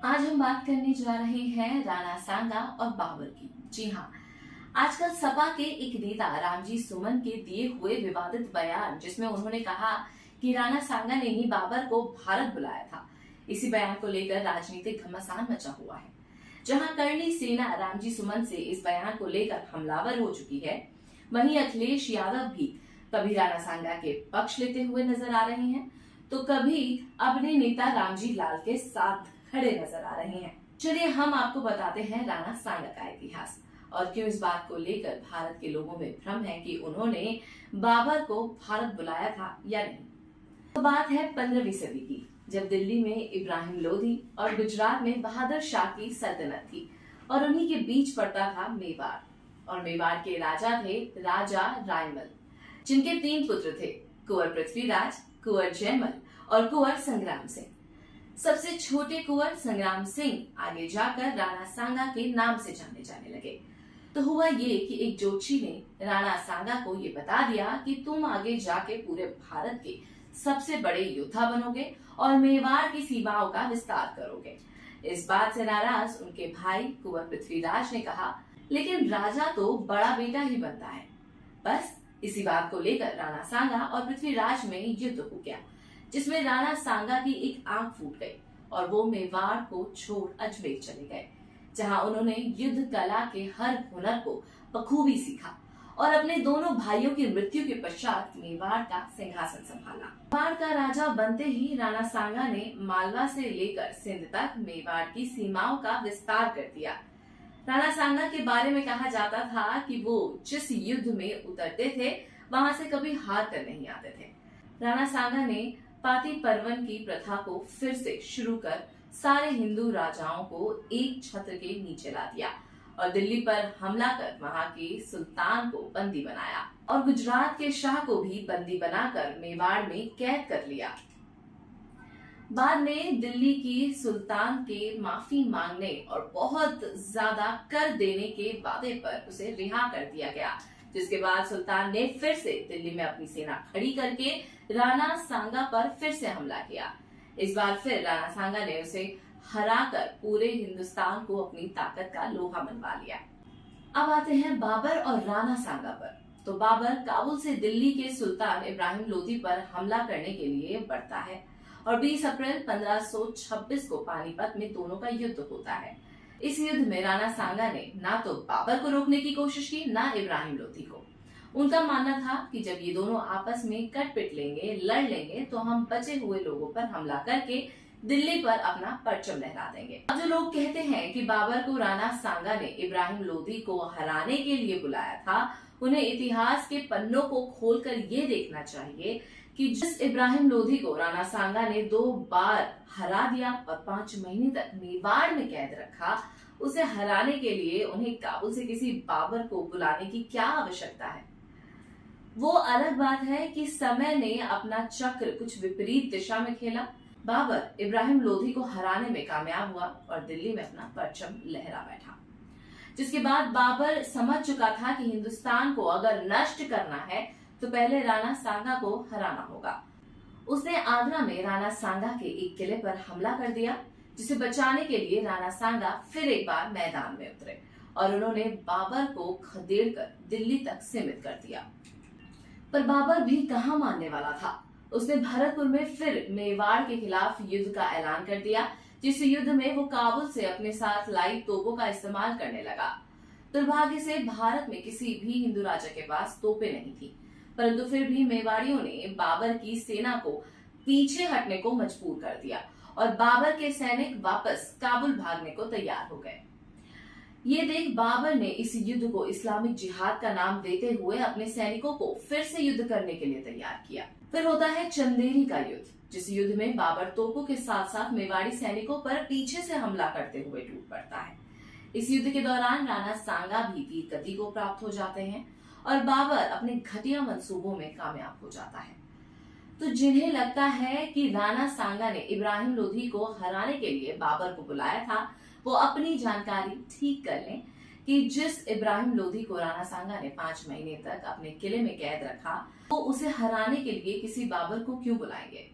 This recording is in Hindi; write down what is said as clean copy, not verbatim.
आज हम बात करने जा रहे हैं राणा सांगा और बाबर की। जी हाँ, आजकल सपा के एक नेता रामजी सुमन के दिए हुए विवादित बयान, जिसमें उन्होंने कहा कि राणा सांगा ने ही बाबर को भारत बुलाया था, इसी बयान को लेकर राजनीतिक घमासान मचा हुआ है। जहां करणी सेना रामजी सुमन से इस बयान को लेकर हमलावर हो चुकी है, वहीं अखिलेश यादव भी कभी राणा सांगा के पक्ष लेते हुए नजर आ रहे हैं, तो कभी अपने नेता रामजी लाल के साथ खड़े नजर आ रहे हैं। चलिए हम आपको बताते हैं राणा सांगा का इतिहास और क्यों इस बात को लेकर भारत के लोगों में भ्रम है कि उन्होंने बाबर को भारत बुलाया था या नहीं। तो बात है 15वीं सदी की, जब दिल्ली में इब्राहिम लोधी और गुजरात में बहादुर शाह की सल्तनत थी और उन्हीं के बीच पड़ता था मेवाड़। और मेवाड़ के राजा थे राजा रायमल, जिनके 3 पुत्र थे, कुंवर पृथ्वीराज, कुंवर जयमल और कुंवर संग्राम सिंह। सबसे छोटे कुंवर संग्राम सिंह आगे जाकर राणा सांगा के नाम से जाने जाने लगे। तो हुआ ये कि एक ज्योतिषी ने राणा सांगा को ये बता दिया कि तुम आगे जाके पूरे भारत के सबसे बड़े योद्धा बनोगे और मेवाड़ की सीमाओं का विस्तार करोगे। इस बात से नाराज उनके भाई कुंवर पृथ्वीराज ने कहा, लेकिन राजा तो बड़ा बेटा ही बनता है। बस इसी बात को लेकर राणा सांगा और पृथ्वीराज में युद्ध हो गया, जिसमें राणा सांगा की एक आंख फूट गई और वो मेवाड़ को छोड़ अजमेर चले गए, जहां उन्होंने युद्ध कला के हर हुनर को बखूबी सीखा और अपने दोनों भाइयों की मृत्यु के पश्चात मेवाड़ का सिंहासन संभाला। मेवाड़ का राजा बनते ही राणा सांगा ने मालवा से लेकर सिंध तक मेवाड़ की सीमाओं का विस्तार कर दिया। राणा सांगा के बारे में कहा जाता था कि वो जिस युद्ध में उतरते थे, वहां से कभी हार कर नहीं आते थे। राणा सांगा ने पाती पर्वन की प्रथा को फिर से शुरू कर सारे हिंदू राजाओं को एक छत्र के नीचे ला दिया और दिल्ली पर हमला कर वहां के सुल्तान को बंदी बनाया और गुजरात के शाह को भी बंदी बनाकर मेवाड़ में कैद कर लिया। बाद में दिल्ली की सुल्तान के माफी मांगने और बहुत ज्यादा कर देने के वादे पर उसे रिहा कर दिया गया, जिसके बाद सुल्तान ने फिर से दिल्ली में अपनी सेना खड़ी करके राणा सांगा पर फिर से हमला किया। इस बार फिर राणा सांगा ने उसे हराकर पूरे हिंदुस्तान को अपनी ताकत का लोहा मनवा लिया। अब आते हैं बाबर और राणा सांगा पर। तो बाबर काबुल से दिल्ली के सुल्तान इब्राहिम लोधी पर हमला करने के लिए बढ़ता है और 20 अप्रैल 1526 को पानीपत में दोनों का युद्ध होता है। इस युद्ध में राणा सांगा ने ना तो बाबर को रोकने की कोशिश की, ना इब्राहिम लोधी को। उनका मानना था कि जब ये दोनों आपस में कट पिट लेंगे, लड़ लेंगे, तो हम बचे हुए लोगों पर हमला करके दिल्ली पर अपना परचम लहरा देंगे। अब जो लोग कहते हैं कि बाबर को राणा सांगा ने इब्राहिम लोधी को हराने के लिए बुलाया था, उन्हें इतिहास के पन्नों को खोलकर ये देखना चाहिए कि जिस इब्राहिम लोधी को राणा सांगा ने 2 बार हरा दिया और 5 महीने तक मेवाड़ में कैद रखा, उसे हराने के लिए उन्हें काबुल से किसी बाबर को बुलाने की क्या आवश्यकता है। वो अलग बात है कि समय ने अपना चक्र कुछ विपरीत दिशा में खेला। बाबर इब्राहिम लोधी को हराने में कामयाब हुआ और दिल्ली में अपना परचम लहरा बैठा, जिसके बाद बाबर समझ चुका था कि हिंदुस्तान को अगर नष्ट करना है तो पहले राणा सांगा को हराना होगा। उसने आगरा में राणा सांगा के एक किले पर हमला कर दिया, जिसे बचाने के लिए राणा सांगा फिर एक बार मैदान में उतरे और उन्होंने बाबर को खदेड़कर दिल्ली तक सीमित कर दिया। पर बाबर भी कहां मानने वाला था। उसने भरतपुर में फिर मेवाड़ के खिलाफ युद्ध का ऐलान कर दिया, जिस युद्ध में वो काबुल से अपने साथ लाई तोपों का इस्तेमाल करने लगा। दुर्भाग्य से भारत में किसी भी हिंदू राजा के पास तोपें नहीं थी, परंतु फिर भी मेवाड़ियों ने बाबर की सेना को पीछे हटने को मजबूर कर दिया और बाबर के सैनिक वापस काबुल भागने को तैयार हो गए। ये देख बाबर ने इस युद्ध को इस्लामिक जिहाद का नाम देते हुए अपने सैनिकों को फिर से युद्ध करने के लिए तैयार किया। फिर होता है चंदेरी का युद्ध, जिस युद्ध में बाबर तोपों के साथ साथ मेवाड़ी सैनिकों पर पीछे से हमला करते हुए टूट पड़ता है। इस युद्ध के दौरान राणा सांगा भी वीर गति को प्राप्त हो जाते हैं और बाबर अपने घटिया मंसूबों में कामयाब हो जाता है। तो जिन्हें लगता है कि राणा सांगा ने इब्राहिम लोधी को हराने के लिए बाबर को बुलाया था, वो अपनी जानकारी ठीक कर लें कि जिस इब्राहिम लोधी को राणा सांगा ने 5 महीने तक अपने किले में कैद रखा, वो उसे हराने के लिए किसी बाबर को क्यों बुलाएंगे।